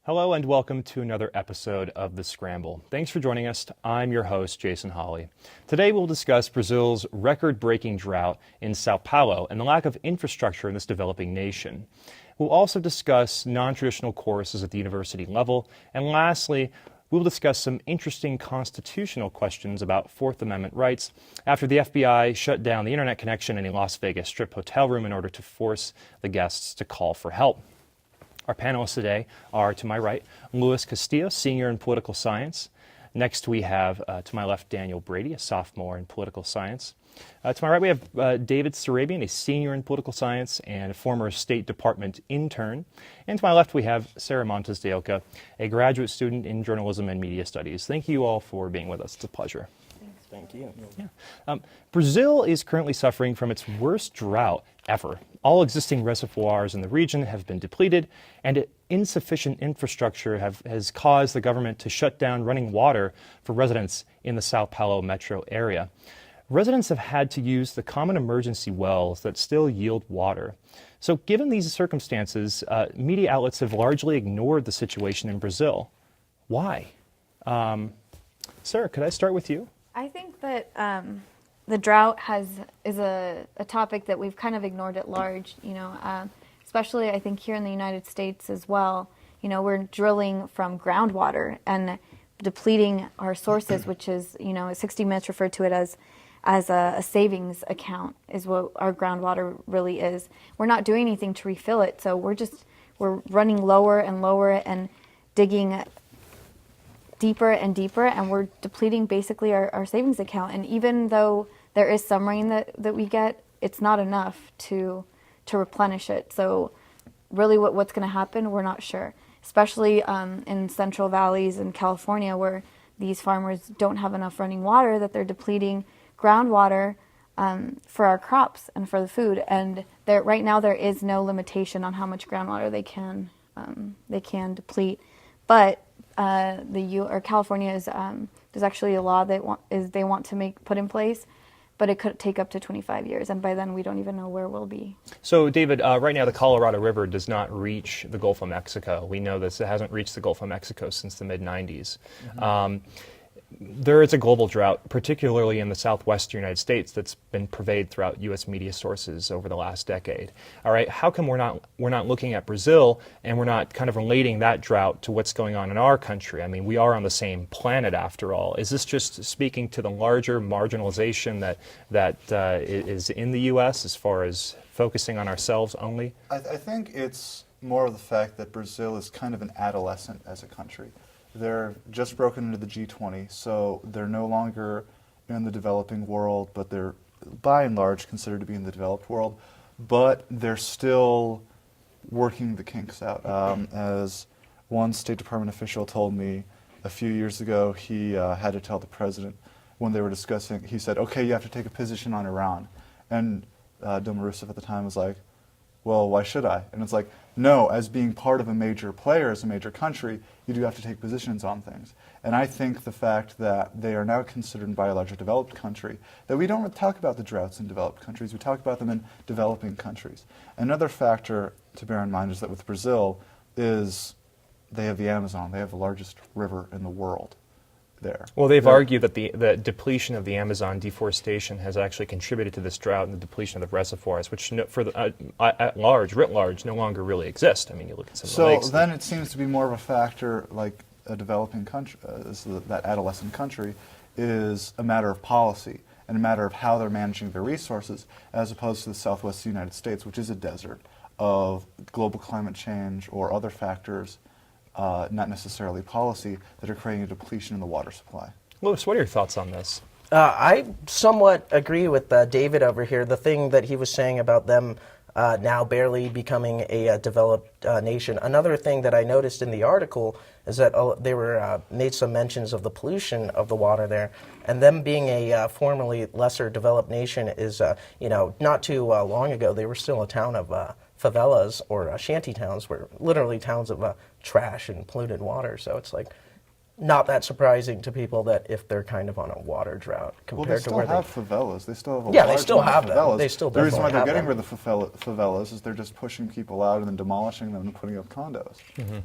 Hello and welcome to another episode of The Scramble. Thanks for joining us. I'm your host, Jason Hawley. Today we'll discuss Brazil's record-breaking drought in Sao Paulo and the lack of infrastructure in this developing nation. We'll also discuss non-traditional courses at the university level. And lastly, we'll discuss some interesting constitutional questions about Fourth Amendment rights after the FBI shut down the internet connection in a Las Vegas Strip hotel room in order to force the guests to call for help. Our panelists today are, to my right, Luis Castillo, senior in political science. Next we have, to my left, Daniel Brady, a sophomore in political science. To my right, we have David Sarabian, a senior in political science and a former State Department intern. And to my left, we have Sarah Montes de Oca, a graduate student in journalism and media studies. Thank you all for being with us. It's a pleasure. Thank you. Yeah. Brazil is currently suffering from its worst drought ever. All existing reservoirs in the region have been depleted, and insufficient infrastructure has caused the government to shut down running water for residents in the Sao Paulo metro area. Residents have had to use the common emergency wells that still yield water. So given these circumstances, media outlets have largely ignored the situation in Brazil. Why? Sarah, could I start with you? I think that the drought is a topic that we've kind of ignored at large, especially I think here in the United States as well. We're drilling from groundwater and depleting our sources, which is, 60 Minutes referred to it as a savings account is what our groundwater really is. We're not doing anything to refill it, so we're running lower and lower and digging deeper and deeper, and we're depleting basically our savings account. And even though there is some rain that we get, it's not enough to replenish it. So really what's going to happen, we're not sure, especially in central valleys in California where these farmers don't have enough running water, that they're depleting groundwater for our crops and for the food. And right now there is no limitation on how much groundwater they can deplete. But California is there's actually a law they want to put in place, but it could take up to 25 years, and by then we don't even know where we'll be. So, David, right now the Colorado River does not reach the Gulf of Mexico. We know this; it hasn't reached the Gulf of Mexico since the mid-'90s. Mm-hmm. There is a global drought, particularly in the southwestern United States, that's been pervaded throughout U.S. media sources over the last decade. All right, how come we're not looking at Brazil and we're not kind of relating that drought to what's going on in our country? I mean, we are on the same planet after all. Is this just speaking to the larger marginalization that is in the U.S. as far as focusing on ourselves only? I think it's more of the fact that Brazil is kind of an adolescent as a country. They're just broken into the G20, so they're no longer in the developing world, but they're by and large considered to be in the developed world, but they're still working the kinks out. As one State Department official told me a few years ago, he had to tell the president when they were discussing, he said, okay, you have to take a position on Iran. And Dilma Rousseff at the time was like, well, why should I? And it's like, no, as being part of a major player, as a major country, you do have to take positions on things. And I think the fact that they are now considered by a larger developed country, that we don't talk about the droughts in developed countries, we talk about them in developing countries. Another factor to bear in mind is that with Brazil is they have the Amazon, they have the largest river in the world there. Well, they've argued that the depletion of the Amazon, deforestation, has actually contributed to this drought and the depletion of the reservoirs, which writ large, no longer really exist. I mean, you look at some of the lakes. So then it seems to be more of a factor like a developing country, that adolescent country, is a matter of policy and a matter of how they're managing their resources, as opposed to the southwest United States, which is a desert of global climate change or other factors, not necessarily policy, that are creating a depletion in the water supply. Louis, what are your thoughts on this? I somewhat agree with David over here. The thing that he was saying about them now barely becoming a developed nation. Another thing that I noticed in the article is that they were made some mentions of the pollution of the water there, and them being a formerly lesser developed nation is, not too long ago they were still a town of favelas or shanty towns, were literally towns of trash and polluted water. So it's like not that surprising to people that if they're kind of on a water drought compared to where they still have favelas. They still have a they still have them. They still the reason why they're getting them. rid of the favelas is they're just pushing people out and then demolishing them and putting up condos. Mm-hmm.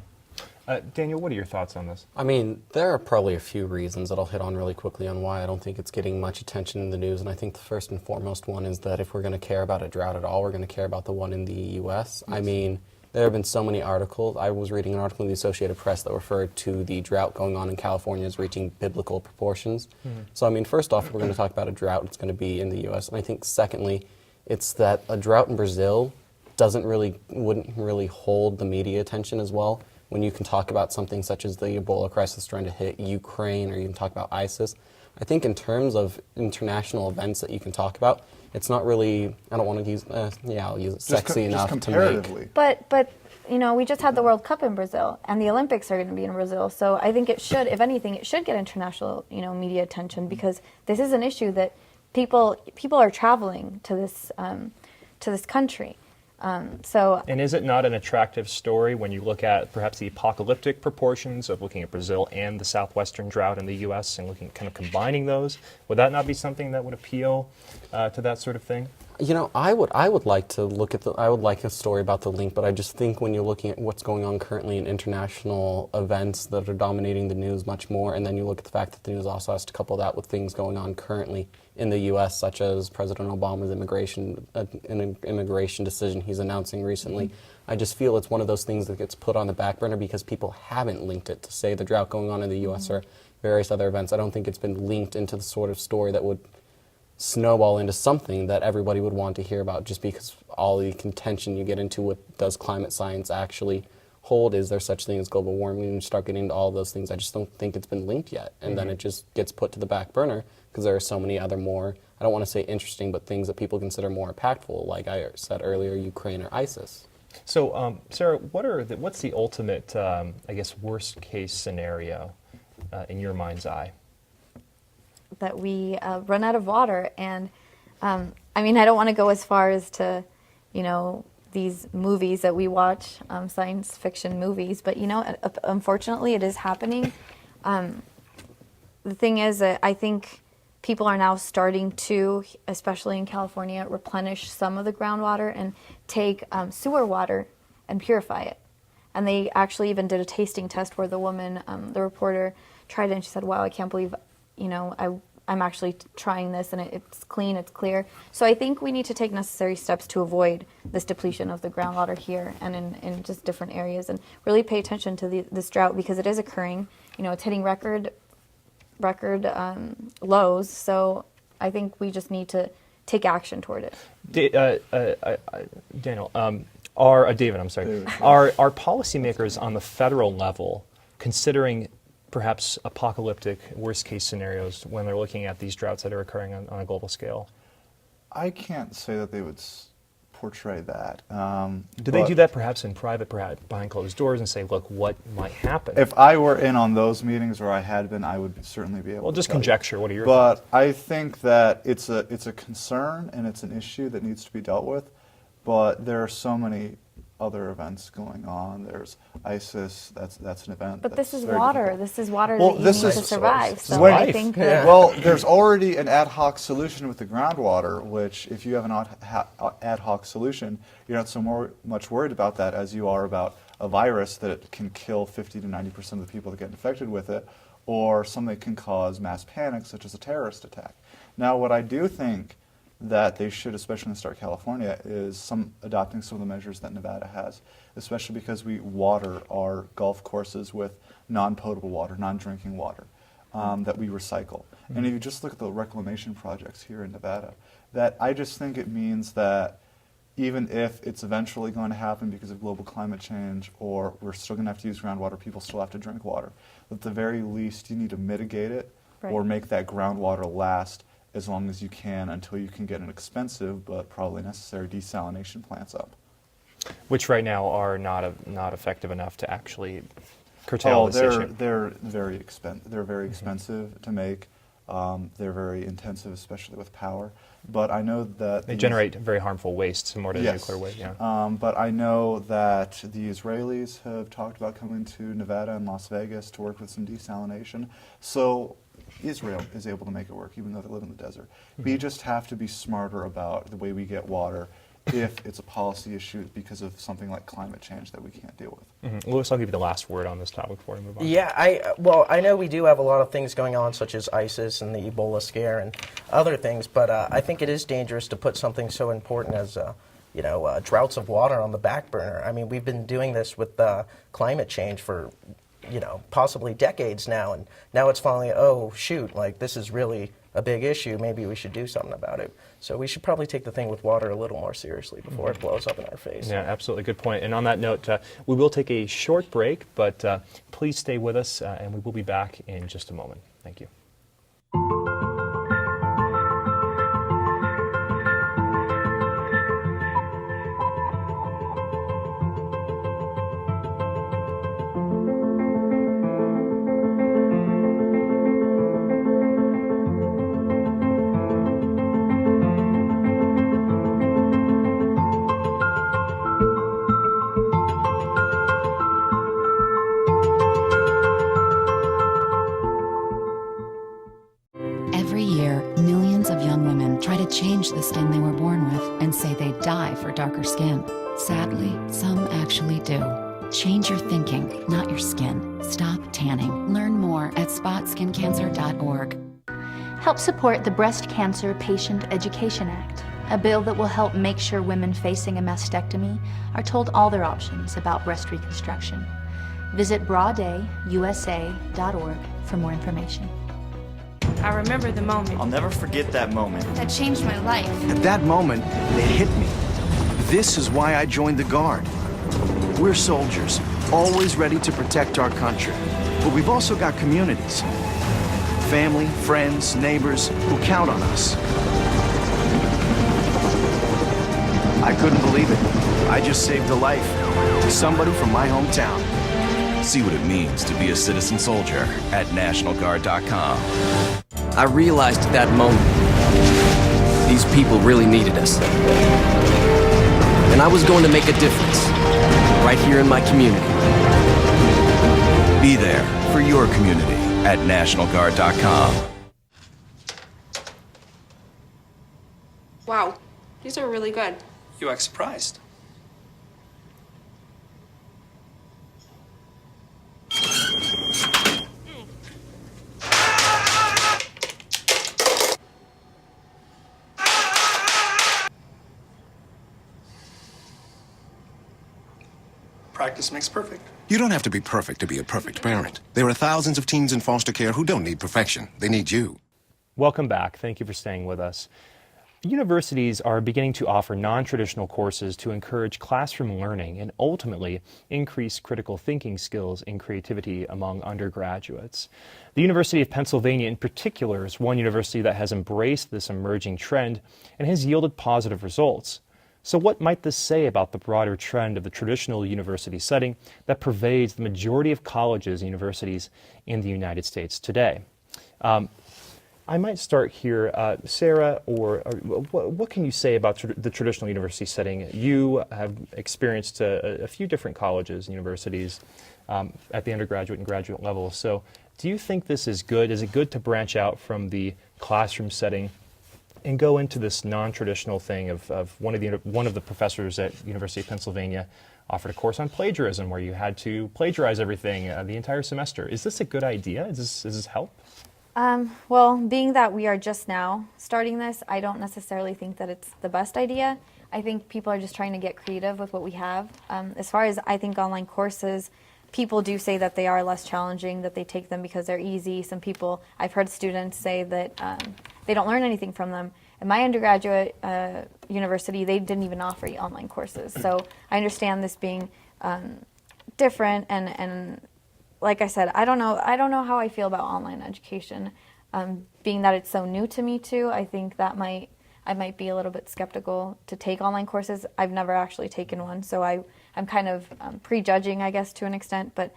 Daniel, what are your thoughts on this? I mean, there are probably a few reasons that I'll hit on really quickly on why I don't think it's getting much attention in the news. And I think the first and foremost one is that if we're going to care about a drought at all, we're going to care about the one in the U.S. Yes. I mean, there have been so many articles. I was reading an article in the Associated Press that referred to the drought going on in California as reaching biblical proportions. So, I mean, first off, if we're going to talk about a drought, it's going to be in the U.S. And I think, secondly, it's that a drought in Brazil wouldn't really hold the media attention as well. When you can talk about something such as the Ebola crisis trying to hit Ukraine, or you can talk about ISIS, I think in terms of international events that you can talk about, it's not really, I don't want to use, I'll use it, sexy enough to make. But you know, we just had the World Cup in Brazil, and the Olympics are going to be in Brazil, so I think it should, if anything, it should get international, media attention, because this is an issue that people are traveling to this country. And is it not an attractive story when you look at perhaps the apocalyptic proportions of looking at Brazil and the southwestern drought in the U.S. and looking, kind of combining those? Would that not be something that would appeal to that sort of thing? You know, I would like to look at I would like a story about the link, but I just think when you're looking at what's going on currently in international events that are dominating the news much more, and then you look at the fact that the news also has to couple that with things going on currently in the U.S., such as President Obama's immigration decision he's announcing recently. I just feel it's one of those things that gets put on the back burner because people haven't linked it to, say, the drought going on in the U.S. or various other events. I don't think it's been linked into the sort of story that would snowball into something that everybody would want to hear about, just because all the contention you get into what does climate science actually hold, is there such thing as global warming, and you start getting into all those things. I just don't think it's been linked yet, and then it just gets put to the back burner because there are so many other more, I don't want to say interesting, but things that people consider more impactful, like I said earlier, Ukraine or ISIS. So, Sarah, what's the ultimate, worst case scenario in your mind's eye? That we run out of water, and I don't want to go as far as to, these movies that we watch, science fiction movies, but unfortunately it is happening. The thing is that I think people are now starting to, especially in California, replenish some of the groundwater and take sewer water and purify it. And they actually even did a tasting test where the woman, the reporter, tried it, and she said, "Wow, I can't believe, I'm actually trying this, and it's clean, it's clear." So I think we need to take necessary steps to avoid this depletion of the groundwater here and in just different areas, and really pay attention to this drought, because it is occurring. It's hitting record lows. So I think we just need to take action toward it. David, I'm sorry. David. Are policymakers on the federal level considering perhaps apocalyptic worst-case scenarios when they're looking at these droughts that are occurring on a global scale? I can't say that they would portray that. Do they do that perhaps in private, perhaps behind closed doors, and say, look, what might happen? If I were in on those meetings, or I had been, I would certainly be able to just tell conjecture. You. What are your thoughts? But I think that it's a concern, and it's an issue that needs to be dealt with. But there are so many other events going on. There's ISIS. That's an event. But this is very water. difficult. This is water Well, that you this need is to survive. So when- I think that Well, there's already an ad hoc solution with the groundwater, which if you have an ad hoc solution, you're not so much worried about that as you are about a virus that can kill 50 to 90% of the people that get infected with it, or something that can cause mass panic, such as a terrorist attack. Now, what I do think that they should, especially in the state of California, is adopting some of the measures that Nevada has, especially because we water our golf courses with non-potable water, non-drinking water, that we recycle. And if you just look at the reclamation projects here in Nevada, that I just think it means that even if it's eventually going to happen because of global climate change, or we're still going to have to use groundwater, people still have to drink water, at the very least you need to mitigate it or make that groundwater last as long as you can until you can get an expensive but probably necessary desalination plants up. Which right now are not effective enough to actually curtail this issue. They're very expensive to make. They're very intensive, especially with power. But I know that they generate very harmful waste, similar to nuclear waste. Yeah. But I know that the Israelis have talked about coming to Nevada and Las Vegas to work with some desalination. So Israel is able to make it work, even though they live in the desert. We just have to be smarter about the way we get water if it's a policy issue because of something like climate change that we can't deal with. Louis, I'll give you the last word on this topic before we move on. Yeah, I know we do have a lot of things going on, such as ISIS and the Ebola scare and other things, but I think it is dangerous to put something so important as droughts of water on the back burner. I mean, we've been doing this with climate change for possibly decades now, and now it's finally, oh shoot, like this is really a big issue. Maybe we should do something about it. So we should probably take the thing with water a little more seriously before it blows up in our face. Yeah, absolutely. Good point. And on that note, we will take a short break, but please stay with us, and we will be back in just a moment. Thank you. Every year, millions of young women try to change the skin they were born with and say they'd die for darker skin. Sadly, some actually do. Change your thinking, not your skin. Stop tanning. Learn more at spotskincancer.org. Help support the Breast Cancer Patient Education Act, a bill that will help make sure women facing a mastectomy are told all their options about breast reconstruction. Visit broaddayusa.org for more information. I remember the moment. I'll never forget that moment. That changed my life. At that moment, it hit me. This is why I joined the Guard. We're soldiers, always ready to protect our country. But we've also got communities. Family, friends, neighbors who count on us. I couldn't believe it. I just saved a life. Somebody from my hometown. See what it means to be a citizen soldier at NationalGuard.com. I realized at that moment, these people really needed us. And I was going to make a difference, right here in my community. Be there for your community at NationalGuard.com. Wow, these are really good. You act surprised. Practice makes perfect. You don't have to be perfect to be a perfect parent. There are thousands of teens in foster care who don't need perfection. They need you. Welcome back. Thank you for staying with us. Universities are beginning to offer non-traditional courses to encourage classroom learning and ultimately increase critical thinking skills and creativity among undergraduates. The University of Pennsylvania in particular is one university that has embraced this emerging trend and has yielded positive results. So what might this say about the broader trend of the traditional university setting that pervades the majority of colleges and universities in the United States today? I might start here, Sarah, or what can you say about the traditional university setting? You have experienced a few different colleges and universities at the undergraduate and graduate level. So do you think this is good? Is it good to branch out from the classroom setting and go into this non-traditional thing of one of the professors at University of Pennsylvania offered a course on plagiarism where you had to plagiarize everything the entire semester? Is this a good idea? Does this help? Well, being that we are just now starting this, I don't necessarily think that it's the best idea. I think people are just trying to get creative with what we have. As far as I think online courses, people do say that they are less challenging, that they take them because they're easy. Some people, I've heard students say that they don't learn anything from them. In my undergraduate university, they didn't even offer online courses. So I understand this being different, and like I said, I don't know how I feel about online education. Being that it's so new to me too, I think that I might be a little bit skeptical to take online courses. I've never actually taken one, so I'm kind of prejudging, I guess, to an extent. But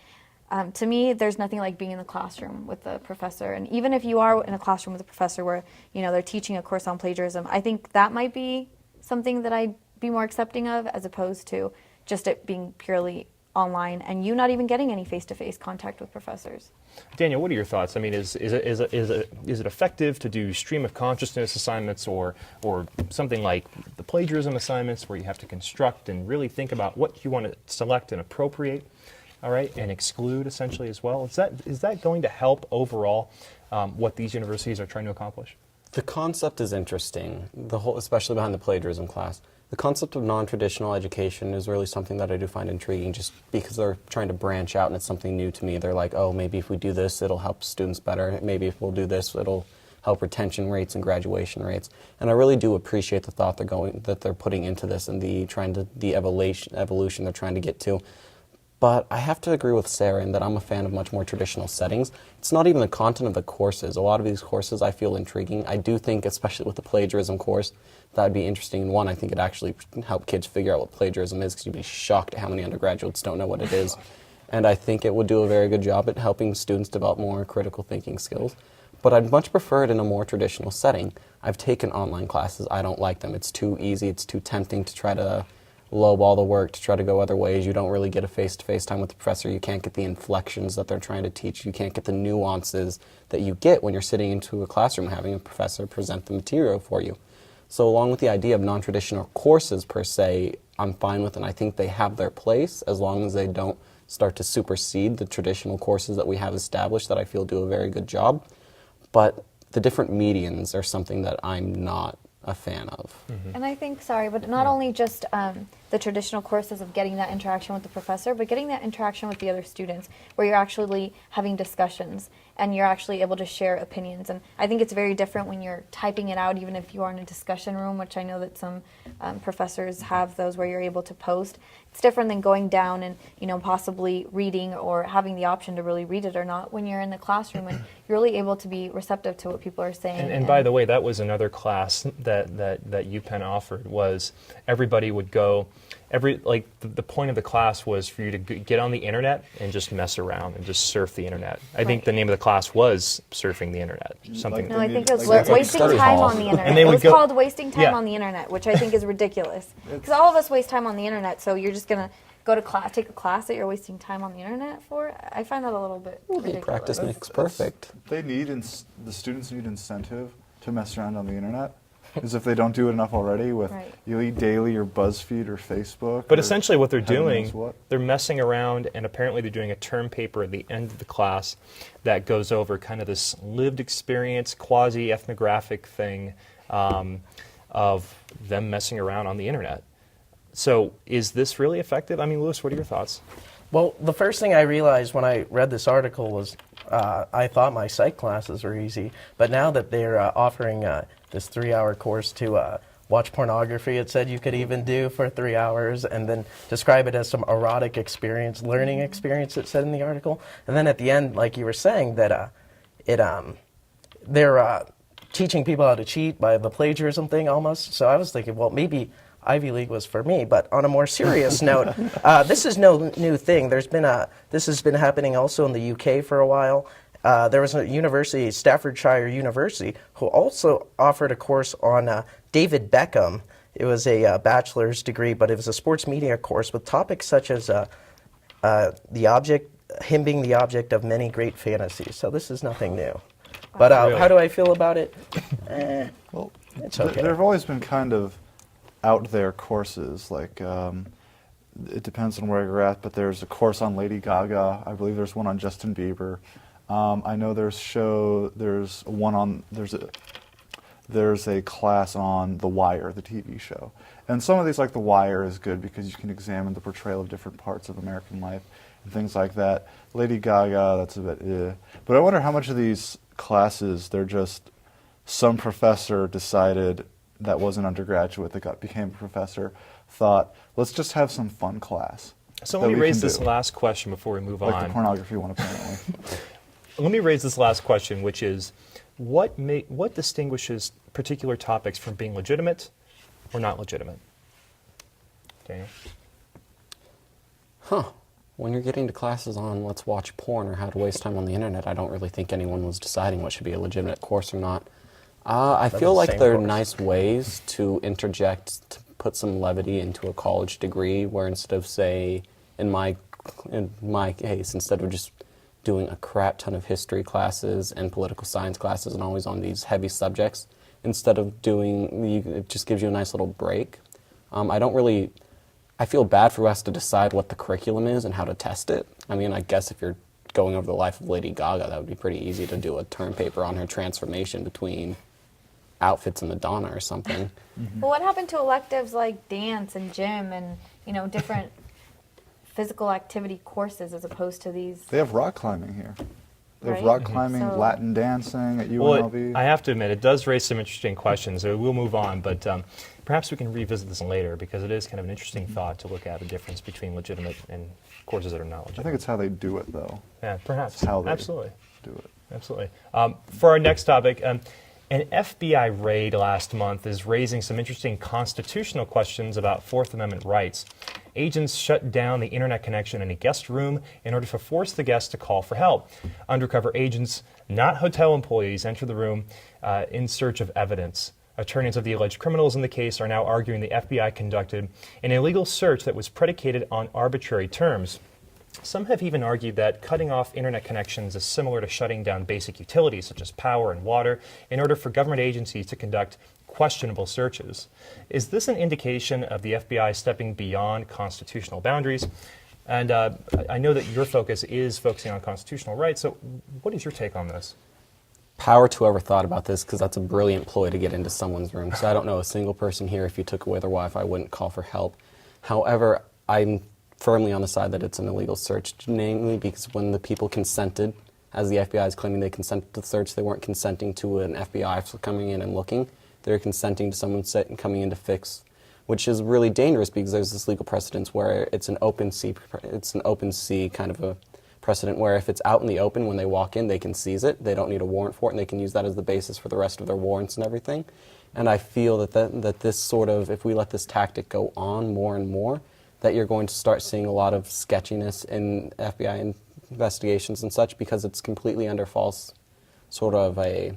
to me, there's nothing like being in the classroom with the professor. And even if you are in a classroom with a professor where they're teaching a course on plagiarism, I think that might be something that I'd be more accepting of, as opposed to just it being purely online and you not even getting any face-to-face contact with professors. Daniel, what are your thoughts? I mean, is it effective to do stream of consciousness assignments or something like the plagiarism assignments where you have to construct and really think about what you want to select and appropriate, all right, and exclude essentially as well? Is that going to help overall what these universities are trying to accomplish? The concept is interesting, especially behind the plagiarism class. The concept of non-traditional education is really something that I do find intriguing just because they're trying to branch out and it's something new to me. They're like, oh, maybe if we do this, it'll help students better. Maybe if we'll do this, it'll help retention rates and graduation rates. And I really do appreciate the thought that they're putting into this and the evolution they're trying to get to. But I have to agree with Sarah in that I'm a fan of much more traditional settings. It's not even the content of the courses. A lot of these courses I feel intriguing. I do think, especially with the plagiarism course, that would be interesting. And one, I think it actually help kids figure out what plagiarism is because you'd be shocked at how many undergraduates don't know what it is. And I think it would do a very good job at helping students develop more critical thinking skills. But I'd much prefer it in a more traditional setting. I've taken online classes. I don't like them. It's too easy. It's too tempting to try to lowball the work, to try to go other ways. You don't really get a face-to-face time with the professor. You can't get the inflections that they're trying to teach. You can't get the nuances that you get when you're sitting into a classroom having a professor present the material for you. So along with the idea of non-traditional courses per se, I'm fine with, and I think they have their place as long as they don't start to supersede the traditional courses that we have established that I feel do a very good job. But the different medians are something that I'm not a fan of. And I think, but not only just the traditional courses of getting that interaction with the professor, but getting that interaction with the other students where you're actually having discussions and you're actually able to share opinions. And I think it's very different when you're typing it out, even if you are in a discussion room, which I know that some professors have those where you're able to post. It's different than going down and, possibly reading or having the option to really read it or not when you're in the classroom and you're really able to be receptive to what people are saying. And by the way, that was another class that UPenn offered was everybody would go, the point of the class was for you to get on the internet and just mess around and just surf the internet. I think the name of the class was surfing the internet. Something. No, I think it was wasting time on the internet. And it was called wasting time on the internet, which I think is ridiculous. Because all of us waste time on the internet, so you're just going to go to class, take a class that you're wasting time on the internet for? I find that a little bit ridiculous. Practice makes perfect. The students need incentive to mess around on the internet. Because if they don't do it enough already with Elite Daily or BuzzFeed or Facebook. But essentially what they're doing, they're messing around, and apparently they're doing a term paper at the end of the class that goes over kind of this lived experience, quasi-ethnographic thing of them messing around on the internet. So is this really effective? I mean, Lewis, what are your thoughts? Well, the first thing I realized when I read this article was I thought my psych classes were easy, but now that they're offering this 3-hour course to watch pornography, it said you could even do for 3 hours, and then describe it as some erotic experience, learning experience, it said in the article. And then at the end, like you were saying, that they're teaching people how to cheat by the plagiarism thing almost. So I was thinking, well, maybe Ivy League was for me. But on a more serious note, this is no new thing. This has been happening also in the UK for a while. There was a university, Staffordshire University, who also offered a course on David Beckham. It was a bachelor's degree, but it was a sports media course with topics such as him being the object of many great fantasies. So this is nothing new. But how do I feel about it? Well, it's okay. There have always been kind of out there courses, like it depends on where you're at, but there's a course on Lady Gaga. I believe there's one on Justin Bieber. I know there's a class on The Wire, the TV show. And some of these, like The Wire, is good because you can examine the portrayal of different parts of American life and things like that. Lady Gaga, that's a bit But I wonder how much of these classes, they're just some professor decided that was an undergraduate that became a professor, thought, let's just have some fun class. So let me raise this last question before we move on. Like the pornography one, apparently. Let me raise this last question, which is, what distinguishes particular topics from being legitimate or not legitimate? Daniel? When you're getting to classes on let's watch porn or how to waste time on the internet, I don't really think anyone was deciding what should be a legitimate course or not. I feel like there are nice ways to interject, to put some levity into a college degree where instead of, say, in my in my case, instead of just doing a crap ton of history classes and political science classes and always on these heavy subjects, instead of it just gives you a nice little break. I feel bad for us to decide what the curriculum is and how to test it. I mean, I guess if you're going over the life of Lady Gaga, that would be pretty easy to do a term paper on her transformation between outfits in Madonna or something. Well, what happened to electives like dance and gym and, different physical activity courses as opposed to these? They have rock climbing here. They have Right? rock climbing, So- Latin dancing at Well, UNLV. I have to admit, it does raise some interesting questions. So we'll move on, but perhaps we can revisit this later because it is kind of an interesting thought to look at the difference between legitimate and courses that are not I legitimate. think it's how they do it, though. Yeah, perhaps. It's how they Absolutely. do it. Absolutely. For our next topic, an FBI raid last month is raising some interesting constitutional questions about Fourth Amendment rights. Agents shut down the internet connection in a guest room in order to force the guest to call for help. Undercover agents, not hotel employees, enter the room in search of evidence. Attorneys of the alleged criminals in the case are now arguing the FBI conducted an illegal search that was predicated on arbitrary terms. Some have even argued that cutting off internet connections is similar to shutting down basic utilities such as power and water in order for government agencies to conduct questionable searches. Is this an indication of the FBI stepping beyond constitutional boundaries? And I know that your focus is focusing on constitutional rights, so what is your take on this? Power to whoever thought about this, because that's a brilliant ploy to get into someone's room. Because I don't know a single person here, if you took away their Wi-Fi, wouldn't call for help. However, I'm firmly on the side that it's an illegal search, namely because when the people consented, as the FBI is claiming they consented to the search, they weren't consenting to an FBI coming in and looking. They were consenting to someone coming in to fix, which is really dangerous because there's this legal precedence where it's an open sea kind of a precedent where if it's out in the open when they walk in, they can seize it. They don't need a warrant for it, and they can use that as the basis for the rest of their warrants and everything. And I feel that this sort of, if we let this tactic go on more and more, that you're going to start seeing a lot of sketchiness in FBI investigations and such because it's completely under false sort of a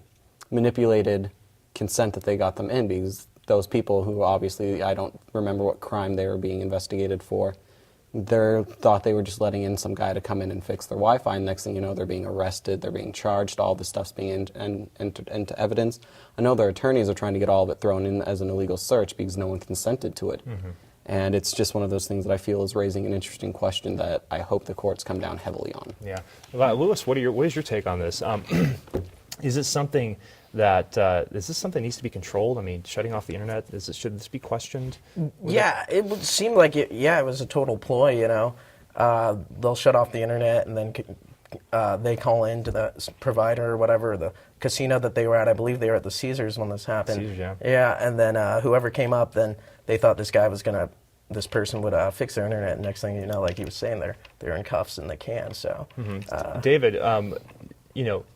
manipulated consent that they got them in, because those people who obviously, I don't remember what crime they were being investigated for, they thought they were just letting in some guy to come in and fix their Wi-Fi, and next thing you know, they're being arrested, they're being charged, all this stuff's being entered into evidence. I know their attorneys are trying to get all of it thrown in as an illegal search because no one consented to it. Mm-hmm. And it's just one of those things that I feel is raising an interesting question that I hope the courts come down heavily on. Yeah. Lewis, what is your take on this? Is this something that needs to be controlled? I mean, shutting off the internet, should this be questioned? It would seem like it was a total ploy, They'll shut off the internet and then they call in to the provider or whatever, the casino that they were at. I believe they were at the Caesars when this happened. Caesars, yeah. Yeah, and then whoever came up, then they thought this person would fix their internet, and next thing you know, like he was saying, they're in cuffs and they can, so. Mm-hmm. David,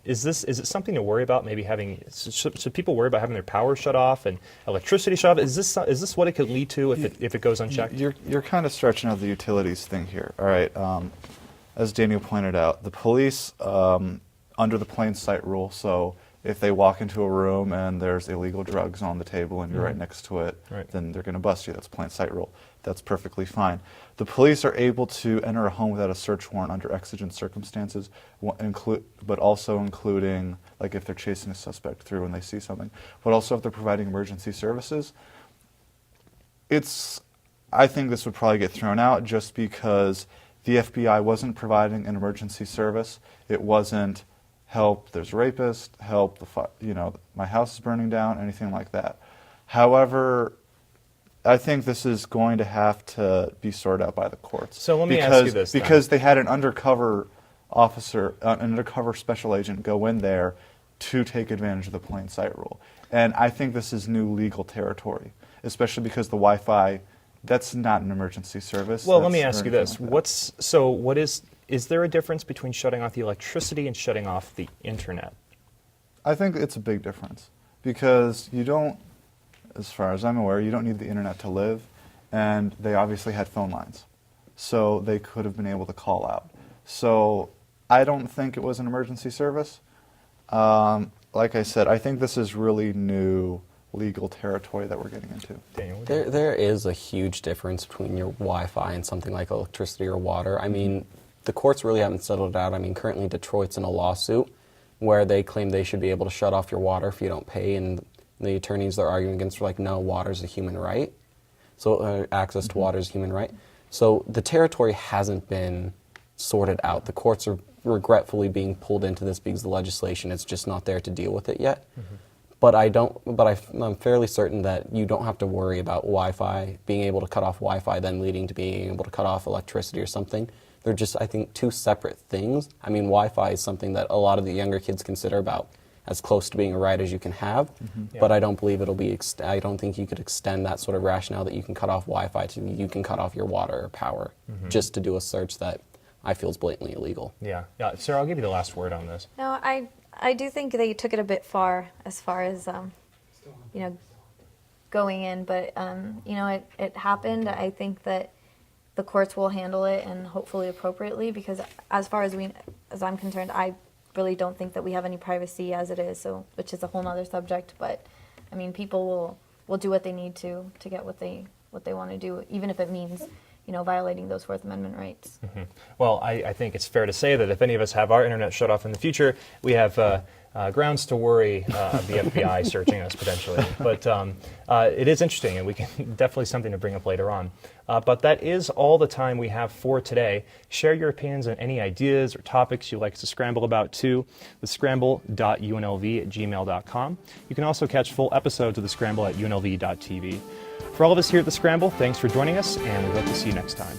is it something to worry about? Maybe should people worry about having their power shut off and electricity shut off? Is this what it could lead to if it goes unchecked? You're kind of stretching out the utilities thing here. All right, as Daniel pointed out, the police under the plain sight rule. So if they walk into a room and there's illegal drugs on the table and you're right next to it, then they're going to bust you. That's plain sight rule. That's perfectly fine. The police are able to enter a home without a search warrant under exigent circumstances, but also including like if they're chasing a suspect through when they see something, but also if they're providing emergency services. I think this would probably get thrown out just because the FBI wasn't providing an emergency service. It wasn't help, there's a rapist, help, my house is burning down, anything like that. However, I think this is going to have to be sorted out by the courts. So let me ask you this, because they had an undercover officer, an undercover special agent go in there to take advantage of the plain sight rule. And I think this is new legal territory, especially because the Wi-Fi, that's not an emergency service. Well, let me ask you this. Is there a difference between shutting off the electricity and shutting off the internet? I think it's a big difference because as far as I'm aware, you don't need the internet to live, and they obviously had phone lines, so they could have been able to call out. So I don't think it was an emergency service. Like I said, I think this is really new legal territory that we're getting into. Daniel? There is a huge difference between your Wi-Fi and something like electricity or water. I mean, the courts really haven't settled it out. I mean, currently Detroit's in a lawsuit where they claim they should be able to shut off your water if you don't pay, and the attorneys they're arguing against are like, no, water's a human right. So access to water is a human right. So the territory hasn't been sorted out. The courts are regretfully being pulled into this because the legislation is just not there to deal with it yet. But I'm fairly certain that you don't have to worry about Wi-Fi, being able to cut off Wi-Fi, then leading to being able to cut off electricity or something. They're just, I think, two separate things. I mean, Wi-Fi is something that a lot of the younger kids consider about as close to being a right as you can have, but I don't believe it'll be, I don't think you could extend that sort of rationale that you can cut off Wi-Fi to you can cut off your water or power just to do a search that I feel is blatantly illegal. Yeah. Sarah, I'll give you the last word on this. No, I do think they took it a bit far as going in, but it happened. I think that the courts will handle it, and hopefully appropriately, because as far as I'm concerned, I really don't think that we have any privacy as it is, so which is a whole nother subject. But I mean, people will do what they need to get what they want to do, even if it means violating those Fourth Amendment rights. Well, I think it's fair to say that if any of us have our internet shut off in the future, we have grounds to worry of the FBI searching us potentially. But it is interesting, and we can definitely something to bring up later on. But that is all the time we have for today. Share your opinions on any ideas or topics you'd like us to scramble about too. The scramble.unlv@gmail.com. You can also catch full episodes of The Scramble at UNLV-TV. For all of us here at The Scramble, thanks for joining us, and we hope to see you next time.